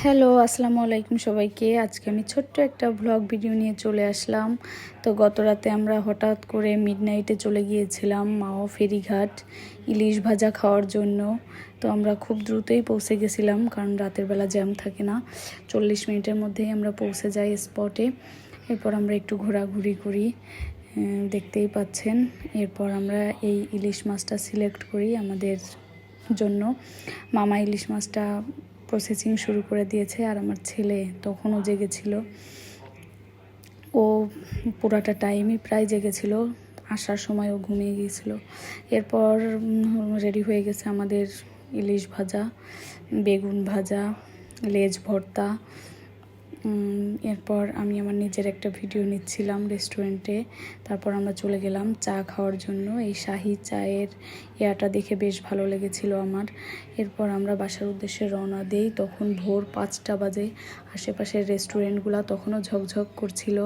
Hello, আসসালামু আলাইকুম সবাইকে। আজকে আমি ছোট্ট একটা ভ্লগ ভিডিও নিয়ে চলে আসলাম। তো গত রাতে আমরা হঠাৎ করে মিডনাইটে চলে গিয়েছিলাম মাও ফেরিঘাট ইলিশ ভাজা খাওয়ার জন্য। তো আমরা খুব দ্রুতই পৌঁছে গেছিলাম, কারণ রাতের বেলা জ্যাম থাকে না। 40 মিনিটের মধ্যেই আমরা পৌঁছে যাই স্পটে। এরপর আমরা একটু ঘোরাঘুরি করি, দেখতেই পাচ্ছেন। এরপর আমরা এই ইলিশ মাছটা সিলেক্ট করি আমাদের জন্য। মামা ইলিশ মাছটা প্রসেসিং শুরু করে দিয়েছে, আর আমার ছেলে তখনও জেগেছিল। ও পুরাটা টাইমই প্রায় জেগেছিল, আসার সময় ও ঘুমিয়ে গিয়েছিল। এরপর রেডি হয়ে গেছে আমাদের ইলিশ ভাজা, বেগুন ভাজা, লেজ ভর্তা। এরপর আমি আমার নিজের একটা ভিডিও নিচ্ছিলাম রেস্টুরেন্টে। তারপর আমরা চলে গেলাম চা খাওয়ার জন্য। এই শাহি চায়ের ইয়াটা দেখে বেশ ভালো লেগেছিল আমার। এরপর আমরা বাসার উদ্দেশ্যে রওনা দিই। তখন ভোর 5টা বাজে। আশেপাশের রেস্টুরেন্টগুলো তখনও ঝকঝক করছিল।